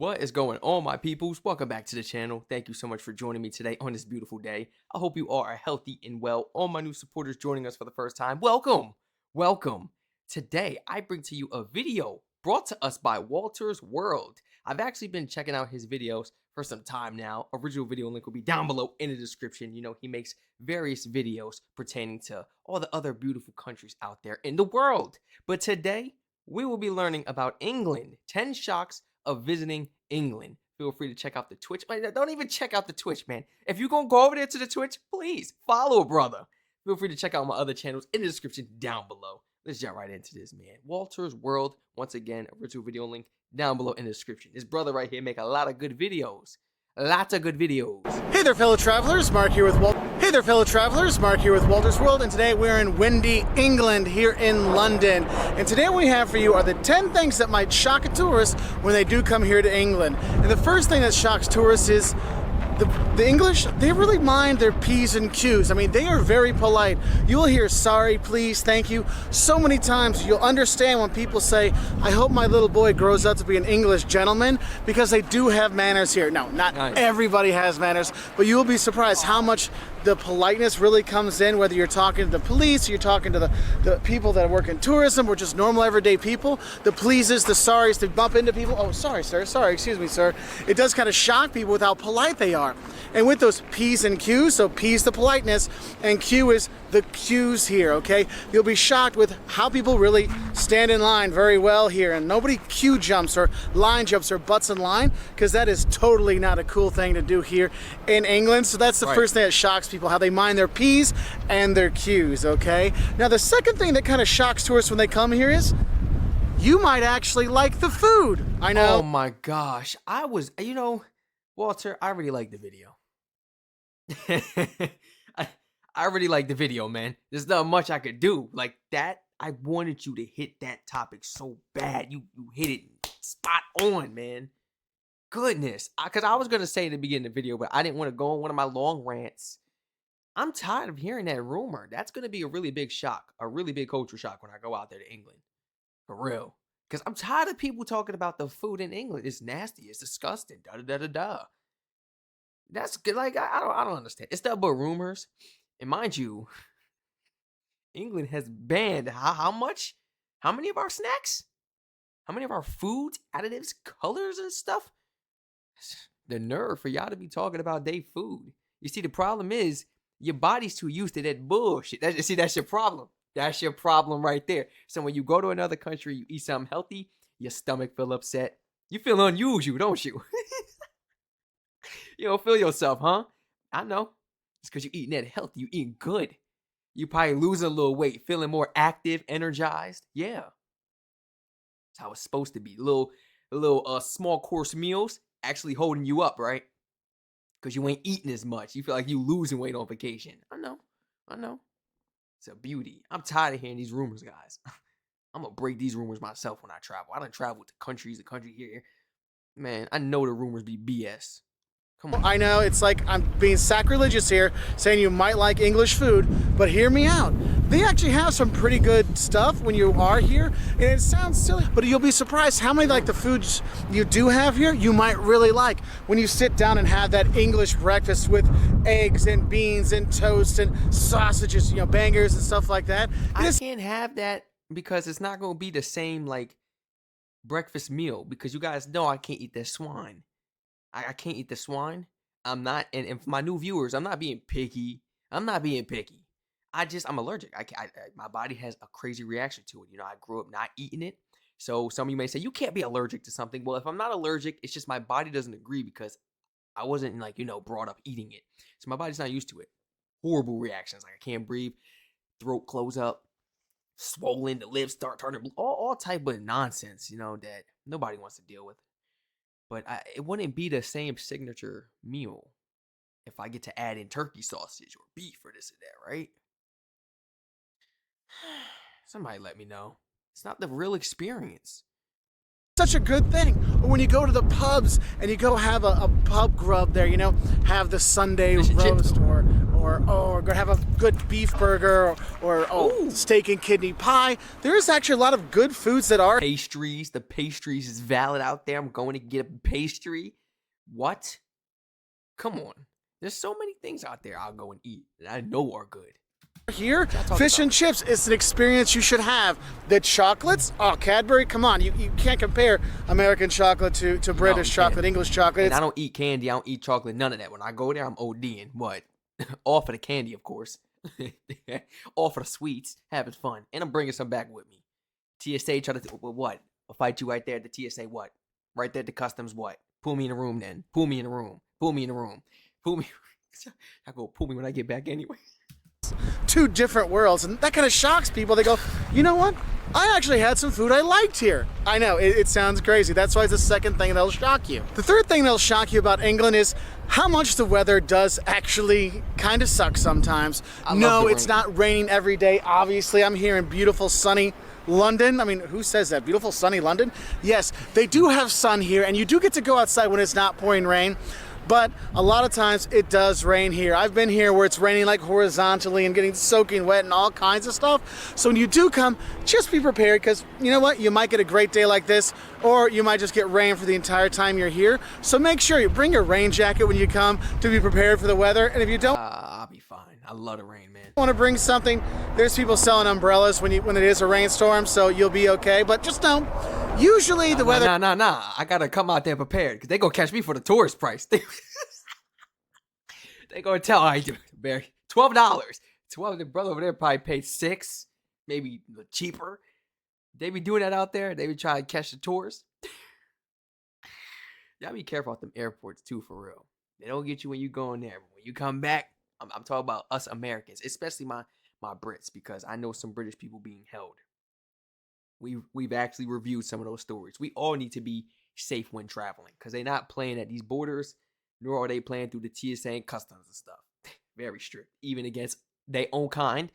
What is going on, my peoples? Welcome back to the channel. Thank you so much for joining me today on this beautiful day. I hope you all are healthy and well. All my new supporters joining us for the first time, welcome. Welcome. Today, I bring to you a video brought to us by Walter's World. I've actually been checking out his videos for some time now. Original video link will be down below in the description. You know, he makes various videos pertaining to all the other beautiful countries out there in the world. But today, we will be learning about England. 10 shocks of visiting England. Feel free to check out the Twitch. Don't even check out the Twitch, man. If you're going to go over there to the Twitch, please follow a brother. Feel free to check out my other channels in the description down below. Let's jump right into this, man. Walter's World, once again, original video link down below in the description. This brother right here make a lot of good videos. Lots of good videos. Hey there, fellow travelers. Mark here with Walter's World, and today we're in windy England here in London. And today what we have for you are the 10 things that might shock a tourist when they do come here to England. And the first thing that shocks tourists is the English, they really mind their P's and Q's. I mean, they are very polite. You'll hear sorry, please, thank you so many times. You'll understand when people say, I hope my little boy grows up to be an English gentleman, because they do have manners here. No, not everybody has manners, but you'll be surprised how much the politeness really comes in, whether you're talking to the police, or you're talking to the people that work in tourism, or just normal everyday people. The pleases, the sorries, to bump into people. Oh, sorry, sir. Sorry, excuse me, sir. It does kind of shock people with how polite they are. And with those P's and Q's, so P's the politeness, and Q is the Q's here, okay? You'll be shocked with how people really stand in line very well here, and nobody Q jumps or line jumps or butts in line, because that is totally not a cool thing to do here in England. So that's the first thing that shocks people, how they mind their P's and their Q's, okay? Now the second thing that kind of shocks tourists when they come here is you might actually like the food. I know. Oh my gosh. Walter, I really like the video. I really like the video, man. There's not much I could do. Like that, I wanted you to hit that topic so bad. You hit it spot on, man. Goodness. Because I was going to say in the beginning of the video, but I didn't want to go on one of my long rants. I'm tired of hearing that rumor. That's going to be a really big shock, a really big culture shock when I go out there to England. For real. Because I'm tired of people talking about the food in England. It's nasty. It's disgusting. Da-da-da-da-da. That's good. Like, I don't understand. It's nothing but rumors. And mind you, England has banned how much? How many of our snacks? How many of our foods, additives, colors, and stuff? The nerve for y'all to be talking about their food. You see, the problem is your body's too used to that bullshit. That's your problem. That's your problem right there. So when you go to another country, you eat something healthy, your stomach feel upset. You feel unusual, don't you? You don't feel yourself, huh? I know. It's because you're eating that healthy. You're eating good. You probably losing a little weight, feeling more active, energized. Yeah. That's how it's supposed to be. Little small course meals actually holding you up, right? Because you ain't eating as much. You feel like you losing weight on vacation. I know. It's a beauty. I'm tired of hearing these rumors, guys. I'm going to break these rumors myself when I travel. I done traveled to country here. Man, I know the rumors be BS. Come on. I know, it's like I'm being sacrilegious here, saying you might like English food, but hear me out. They actually have some pretty good stuff when you are here, and it sounds silly, but you'll be surprised how many like the foods you do have here you might really like when you sit down and have that English breakfast with eggs and beans and toast and sausages, bangers and stuff like that. I can't have that because it's not going to be the same like breakfast meal, because you guys know I can't eat that swine. I can't eat the swine. I'm not, and for my new viewers, I'm not being picky. I'm allergic. My body has a crazy reaction to it. I grew up not eating it. So some of you may say, you can't be allergic to something. Well, if I'm not allergic, it's just my body doesn't agree because I wasn't brought up eating it. So my body's not used to it. Horrible reactions. Like I can't breathe, throat close up, swollen, the lips start turning blue, all type of nonsense, that nobody wants to deal with. But it wouldn't be the same signature meal if I get to add in turkey sausage or beef or this or that, right? Somebody let me know. It's not the real experience. Such a good thing. Or when you go to the pubs and you go have a pub grub there, have the Sunday roast or or oh, go have a good beef burger, or oh, Ooh. steak and kidney pie. There's actually a lot of good foods that are Pastries. The pastries is valid out there. I'm going to get a pastry. What? Come on. There's so many things out there I'll go and eat that I know are good. here. Fish and chips is an experience you should have. The chocolates, oh, Cadbury, come on. You can't compare American chocolate to British chocolate, English chocolate. And I don't eat candy. I don't eat chocolate. None of that. When I go there, I'm ODing. What? All for the candy, of course. All for the sweets. Having fun. And I'm bringing some back with me. TSA try to, what? I'll fight you right there at the TSA, what? Right there at the customs, what? Pull me in the room then. Pull me in the room. Pull me in the room. Pull me. I go pull me when I get back anyway. Two different worlds, and that kind of shocks people. They go, you know what? I actually had some food I liked here. I know, it sounds crazy. That's why it's the second thing that'll shock you. The third thing that'll shock you about England is how much the weather does actually kind of suck sometimes. No, it's not raining every day. Obviously, I'm here in beautiful, sunny London. I mean, who says that? Beautiful, sunny London? Yes, they do have sun here, and you do get to go outside when it's not pouring rain. But a lot of times it does rain here. I've been here where it's raining like horizontally and getting soaking wet and all kinds of stuff. So when you do come, just be prepared, because you know what? You might get a great day like this, or you might just get rain for the entire time you're here. So make sure you bring your rain jacket when you come to be prepared for the weather. And if you don't, I'll be fine. I love the rain, man. want to bring something, there's people selling umbrellas when it is a rainstorm, so you'll be okay. But just know, usually the weather. Nah. I gotta come out there prepared, because they gonna catch me for the tourist price. They gonna tell I do, Barry. $12. The brother over there probably paid $6, maybe cheaper. They be doing that out there. They be trying to catch the tourists. Y'all be careful at them airports too, for real. They don't get you when you go in there. But when you come back, I'm talking about us Americans, especially my Brits, because I know some British people being held. We've actually reviewed some of those stories. We all need to be safe when traveling, because they're not playing at these borders, nor are they playing through the TSA and customs and stuff. Very strict, even against their own kind.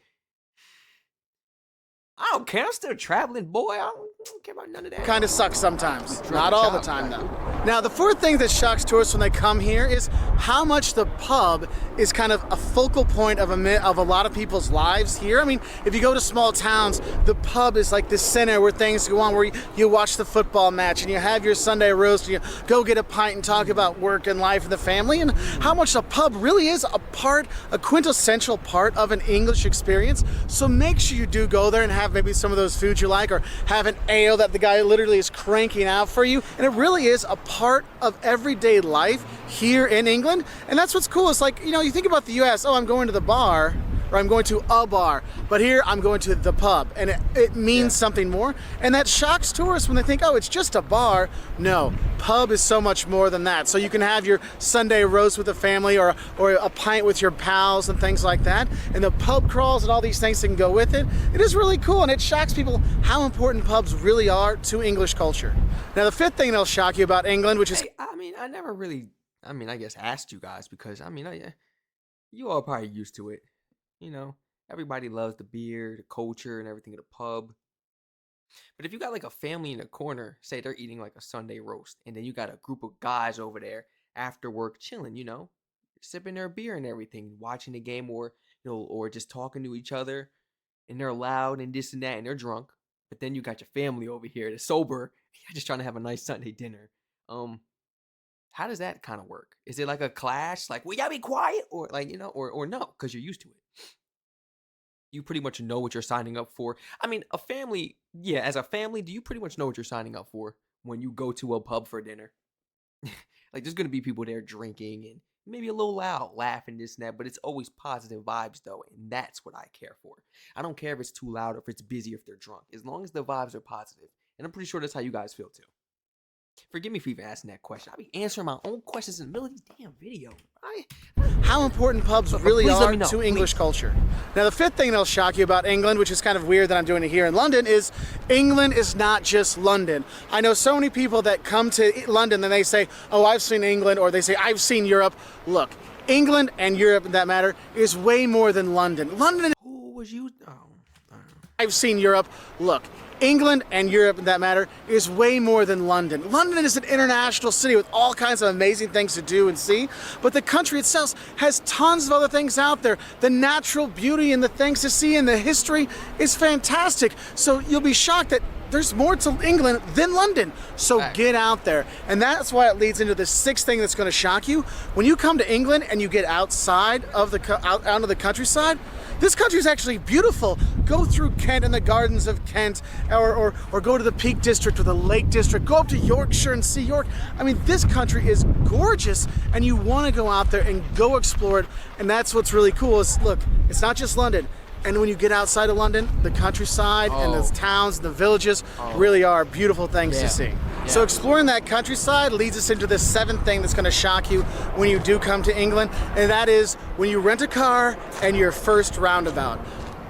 I don't care. I'm still traveling, boy. I don't care about none of that. Kind of sucks sometimes. Not all the time, though. Now, the fourth thing that shocks tourists when they come here is how much the pub is kind of a focal point of a lot of people's lives here. I mean, if you go to small towns, the pub is like the center where things go on, where you watch the football match and you have your Sunday roast and you go get a pint and talk about work and life and the family, and how much the pub really is a quintessential part of an English experience. So make sure you do go there and have maybe some of those foods you like, or have an ale that the guy literally is cranking out for you. And it really is a part of everyday life here in England. And that's what's cool. It's like, you know, you think about the US, oh, I'm going to the bar, or I'm going to a bar, but here I'm going to the pub, and it means something more. And that shocks tourists when they think, oh, it's just a bar. No, pub is so much more than that. So you can have your Sunday roast with the family, or a pint with your pals and things like that, and the pub crawls and all these things that can go with it. It is really cool, and it shocks people how important pubs really are to English culture. Now, the fifth thing that'll shock you about England, which is, I never really, I guess asked you guys, because you all probably used to it. You know, everybody loves the beer, the culture, and everything at a pub. But if you got like a family in the corner, say they're eating like a Sunday roast, and then you got a group of guys over there after work chilling, you know, sipping their beer and everything, watching the game, or or just talking to each other, and they're loud and this and that, and they're drunk. But then you got your family over here that's sober, you're just trying to have a nice Sunday dinner. How does that kind of work? Is it like a clash? Like, will y'all be quiet? Or like, or no, because you're used to it. You pretty much know what you're signing up for. I mean, a family, as a family, do you pretty much know what you're signing up for when you go to a pub for dinner? Like, there's going to be people there drinking and maybe a little loud, laughing, this and that, but it's always positive vibes, though, and that's what I care for. I don't care if it's too loud or if it's busy or if they're drunk, as long as the vibes are positive. And I'm pretty sure that's how you guys feel, too. Forgive me for even asking that question. I'll be answering my own questions in the middle of these damn videos. How important pubs really are to English culture. Now, the fifth thing that'll shock you about England, which is kind of weird that I'm doing it here in London, is England is not just London. I know so many people that come to London and they say, oh, I've seen England, or they say, I've seen Europe. Look, England and Europe, in that matter, is way more than London. London. Who was you? Oh. I've seen Europe. Look, England and Europe, in that matter, is way more than London. London is an international city with all kinds of amazing things to do and see, but the country itself has tons of other things out there. The natural beauty and the things to see and the history is fantastic. So you'll be shocked that there's more to England than London. So get out there. And that's why it leads into the sixth thing that's going to shock you. When you come to England and you get outside of out onto the countryside, this country is actually beautiful. Go through Kent and the gardens of Kent, or go to the Peak District or the Lake District. Go up to Yorkshire and see York. I mean, this country is gorgeous, and you want to go out there and go explore it. And that's what's really cool is, look, it's not just London. And when you get outside of London, the countryside and the towns and the villages really are beautiful things to see. Yeah. So exploring that countryside leads us into the seventh thing that's going to shock you when you do come to England, and that is when you rent a car and your first roundabout.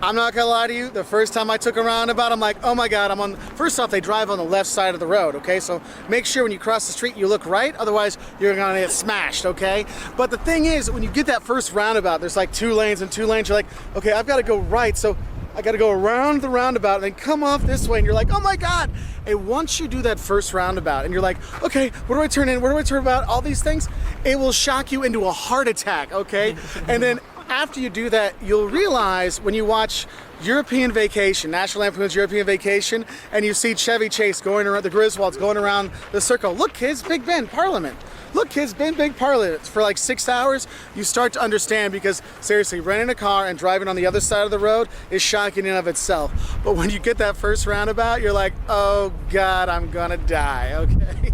I'm not gonna lie to you, the first time I took a roundabout, I'm like, oh my God, first off, they drive on the left side of the road, okay? So make sure when you cross the street, you look right, otherwise you're gonna get smashed, okay? But the thing is, when you get that first roundabout, there's like 2 lanes and 2 lanes, you're like, okay, I've gotta go right, so I gotta go around the roundabout and then come off this way, and you're like, oh my God. And once you do that first roundabout and you're like, okay, where do I turn in, where do I turn about, all these things, it will shock you into a heart attack, okay? And then after you do that, you'll realize when you watch European Vacation, National Lampoon's European Vacation, and you see Chevy Chase going around, the Griswolds going around the circle. Look, kids, Big Ben, Parliament. Look, kids, Big Parliament. For like 6 hours, you start to understand, because seriously, renting a car and driving on the other side of the road is shocking in and of itself. But when you get that first roundabout, you're like, oh God, I'm gonna die, okay?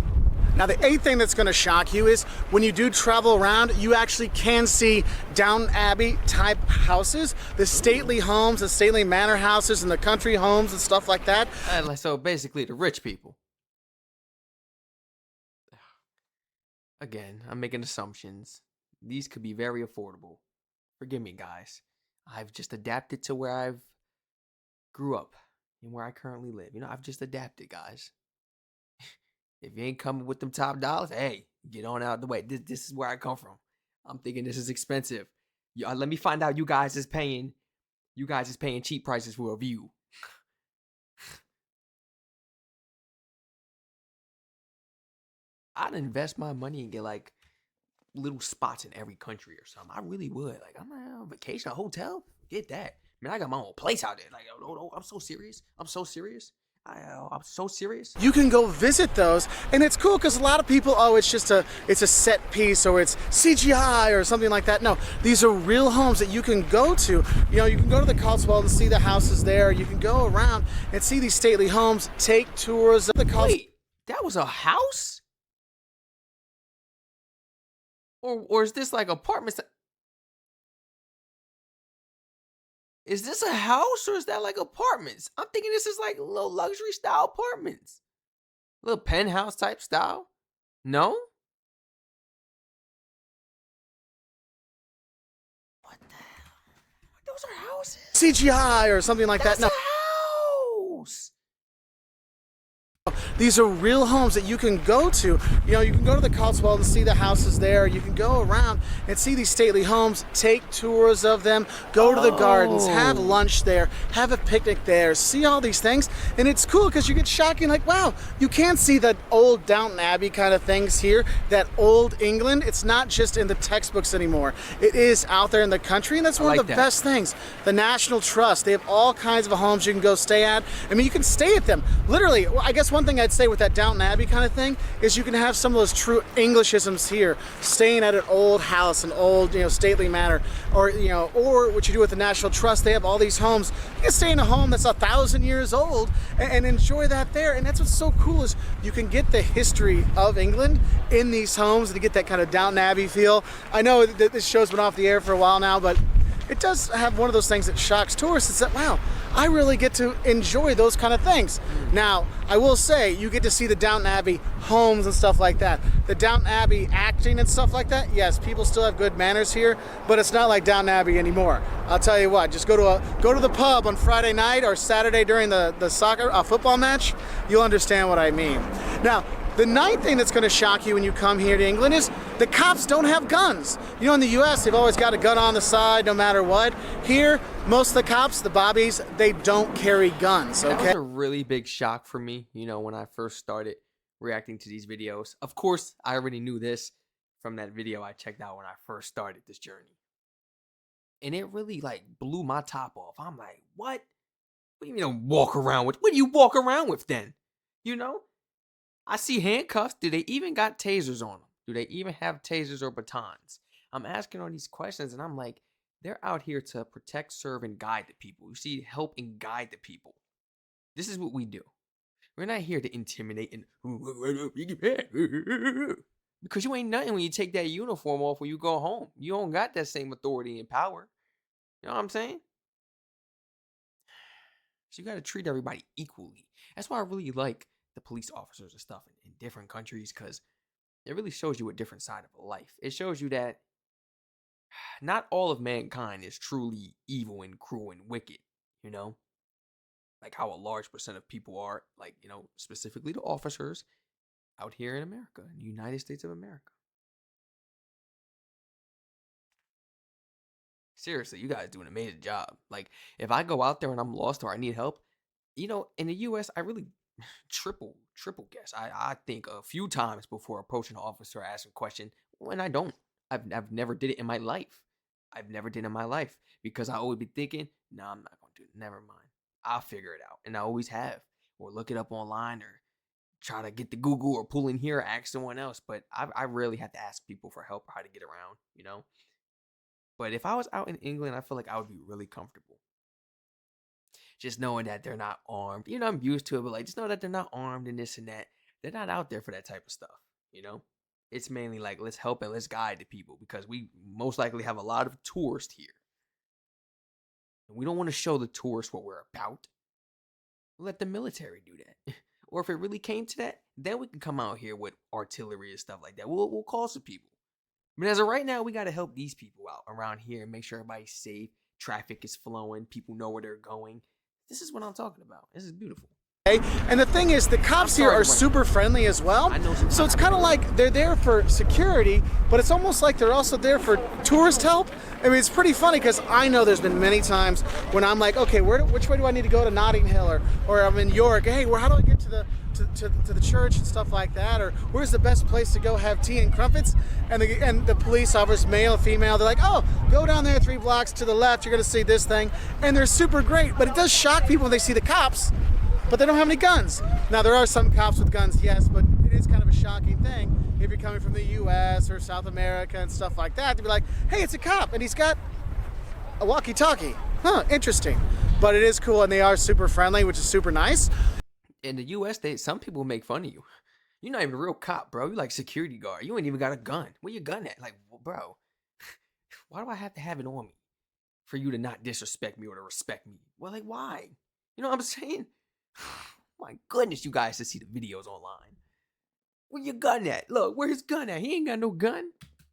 Now, the eighth thing that's going to shock you is when you do travel around, you actually can see Downton Abbey type houses, the stately homes, the stately manor houses, and the country homes and stuff like that. So basically, the rich people. Again, I'm making assumptions. These could be very affordable. Forgive me, guys. I've just adapted to where I've grew up and where I currently live. You know, I've just adapted, guys. If you ain't coming with them top dollars, hey, get on out of the way. This is where I come from. I'm thinking this is expensive. Let me find out you guys is paying cheap prices for a view. I'd invest my money and get like little spots in every country or something. I really would. Like, I'm on vacation, a hotel, get that. Man, I got my own place out there. Like, oh, I'm so serious. I'm so serious. You can go visit those, and it's cool because a lot of people, oh, it's a set piece, or it's CGI or something like that. No, these are real homes that you can go to. You know, you can go to the Cotswolds and see the houses there. You can go around and see these stately homes, take tours of the Cotswolds. Wait, that was a house? Or is this like apartments? Is this a house or is that like apartments? I'm thinking this is like little luxury style apartments. Little penthouse type style. No? What the hell? Those are houses? CGI or something like that. No. That's a house. These are real homes that you can go to. You know, you can go to the Cotswolds and see the houses there. You can go around and see these stately homes, take tours of them, go to the gardens, have lunch there, have a picnic there, see all these things. And it's cool because you get shocking, like, wow, you can see that old Downton Abbey kind of things here, that old England. It's not just in the textbooks anymore. It is out there in the country, and that's one of the best things. The National Trust, they have all kinds of homes you can go stay at. I mean, you can stay at them. Literally, I guess one thing I'd say with that Downton Abbey kind of thing is you can have some of those true Englishisms here, staying at an old house, an old, stately manor, or what you do with the National Trust, they have all these homes. You can stay in a home that's 1,000 years old and enjoy that there. And that's what's so cool is you can get the history of England in these homes and get that kind of Downton Abbey feel. I know that this show's been off the air for a while now, but it does have one of those things that shocks tourists. It's that, wow, I really get to enjoy those kind of things. Now, I will say, you get to see the Downton Abbey homes and stuff like that. The Downton Abbey acting and stuff like that, yes, people still have good manners here, but it's not like Downton Abbey anymore. I'll tell you what, just go to the pub on Friday night or Saturday during the football match, you'll understand what I mean. Now, The ninth thing that's going to shock you when you come here to England is the cops don't have guns. You know, in the US, they've always got a gun on the side no matter what. Here, most of the cops, the bobbies, they don't carry guns, That was okay? a really big shock for me, when I first started reacting to these videos. Of course, I already knew this from that video I checked out when I first started this journey. And it really like blew my top off. I'm like, what? What do you mean don't walk around with? What do you walk around with then? You know? I see handcuffs. Do they even got tasers on them? Do they even have tasers or batons? I'm asking all these questions and I'm like, they're out here to protect, serve, and guide the people. You see, help and guide the people. This is what we do. We're not here to intimidate and because you ain't nothing when you take that uniform off when you go home. You don't got that same authority and power. You know what I'm saying? So you got to treat everybody equally. That's why I really like the police officers and stuff in different countries, because it really shows you a different side of life. It shows you that not all of mankind is truly evil and cruel and wicked, like how a large percent of people are, like, specifically the officers out here in America, in the United States of America. Seriously, you guys do an amazing job. Like, if I go out there and I'm lost or I need help, in the US, I really triple guess. I think a few times before approaching an officer or asking a question, when I don't. I've never did it in my life. I've never did it in my life because I always be thinking, no, I'm not going to do it. Never mind. I'll figure it out. And I always have. Or look it up online or try to get the Google or pull in here or ask someone else. But I rarely have to ask people for help or how to get around. But if I was out in England, I feel like I would be really comfortable. Just knowing that they're not armed. I'm used to it, but like just know that they're not armed and this and that. They're not out there for that type of stuff. It's mainly like let's help and let's guide the people because we most likely have a lot of tourists here. And we don't want to show the tourists what we're about. Let the military do that. Or if it really came to that, then we can come out here with artillery and stuff like that. We'll call some people. But as of right now, we got to help these people out around here and make sure everybody's safe. Traffic is flowing. People know where they're going. This is what I'm talking about. This is beautiful. And the thing is, the cops here are super friendly as well. So it's kind of like they're there for security, but it's almost like they're also there for tourist help. I mean, it's pretty funny because I know there's been many times when I'm like, okay, which way do I need to go to Notting Hill, or I'm in York. Hey, how do I get to the church and stuff like that? Or where's the best place to go have tea and crumpets? And the police officers, male, female, they're like, oh, go down there 3 blocks to the left. You're gonna see this thing, and they're super great. But it does shock people when they see the cops. But they don't have any guns. Now, there are some cops with guns, yes, but it is kind of a shocking thing if you're coming from the US or South America and stuff like that to be like, hey, it's a cop and he's got a walkie-talkie. Huh, interesting. But it is cool and they are super friendly, which is super nice. In the US, some people make fun of you. You're not even a real cop, bro. You're like security guard. You ain't even got a gun. Where your gun at? Like, bro, why do I have to have it on me for you to not disrespect me or to respect me? Well, like, why? You know what I'm saying? My goodness, you guys should see the videos online. Where your gun at? Look, where his gun at? He ain't got no gun.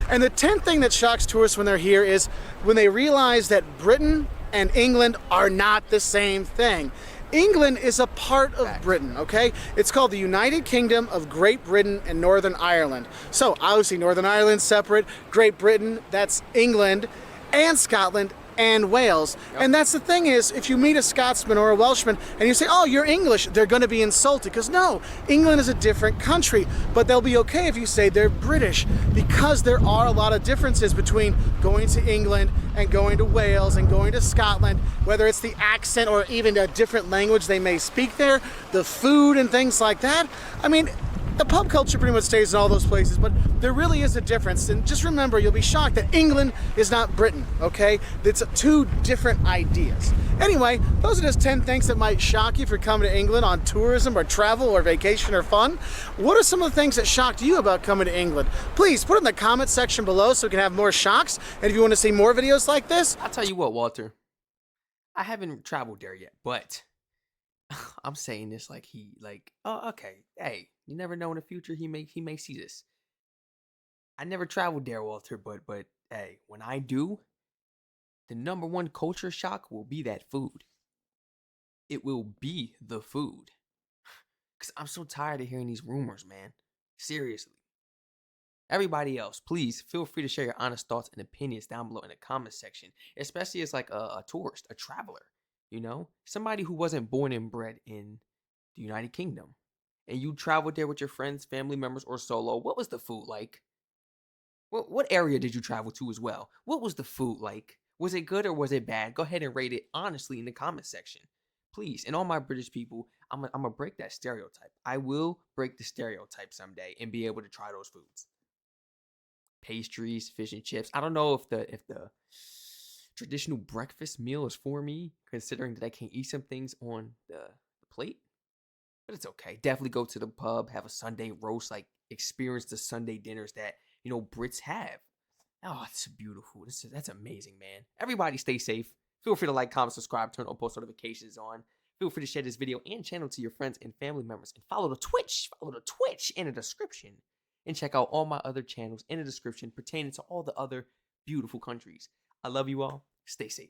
And the 10th thing that shocks tourists when they're here is when they realize that Britain and England are not the same thing. England is a part of Britain, okay? It's called the United Kingdom of Great Britain and Northern Ireland. So obviously Northern Ireland's separate, Great Britain, that's England and Scotland and Wales. Yep. And that's the thing is, if you meet a Scotsman or a Welshman and you say, oh, you're English, they're going to be insulted. Because no, England is a different country. But they'll be okay if you say they're British, because there are a lot of differences between going to England and going to Wales and going to Scotland, whether it's the accent or even a different language they may speak there, the food and things like that. I mean, the pub culture pretty much stays in all those places, but there really is a difference. And just remember, you'll be shocked that England is not Britain, okay? It's 2 different ideas. Anyway, those are just 10 things that might shock you if you're coming to England on tourism or travel or vacation or fun. What are some of the things that shocked you about coming to England? Please put it in the comment section below so we can have more shocks. And if you want to see more videos like this, I'll tell you what, Walter. I haven't traveled there yet, but I'm saying this oh, okay, hey, you never know in the future he may see this. I never traveled there, Walter, but hey, when I do, the number 1 culture shock will be that food. It will be the food. Cause I'm so tired of hearing these rumors, man. Seriously. Everybody else, please feel free to share your honest thoughts and opinions down below in the comment section, especially as like a tourist, a traveler, somebody who wasn't born and bred in the United Kingdom. And you traveled there with your friends, family members, or solo. What was the food like? What area did you travel to as well? What was the food like? Was it good or was it bad? Go ahead and rate it honestly in the comment section. Please. And all my British people, I'm going to break that stereotype. I will break the stereotype someday and be able to try those foods. Pastries, fish and chips. I don't know if the traditional breakfast meal is for me, considering that I can't eat some things on the plate. But it's okay. Definitely go to the pub, have a Sunday roast, like experience the Sunday dinners that, Brits have. Oh, it's beautiful. That's amazing, man. Everybody stay safe. Feel free to like, comment, subscribe, turn on post notifications on. Feel free to share this video and channel to your friends and family members. And follow the Twitch in the description. And check out all my other channels in the description pertaining to all the other beautiful countries. I love you all. Stay safe.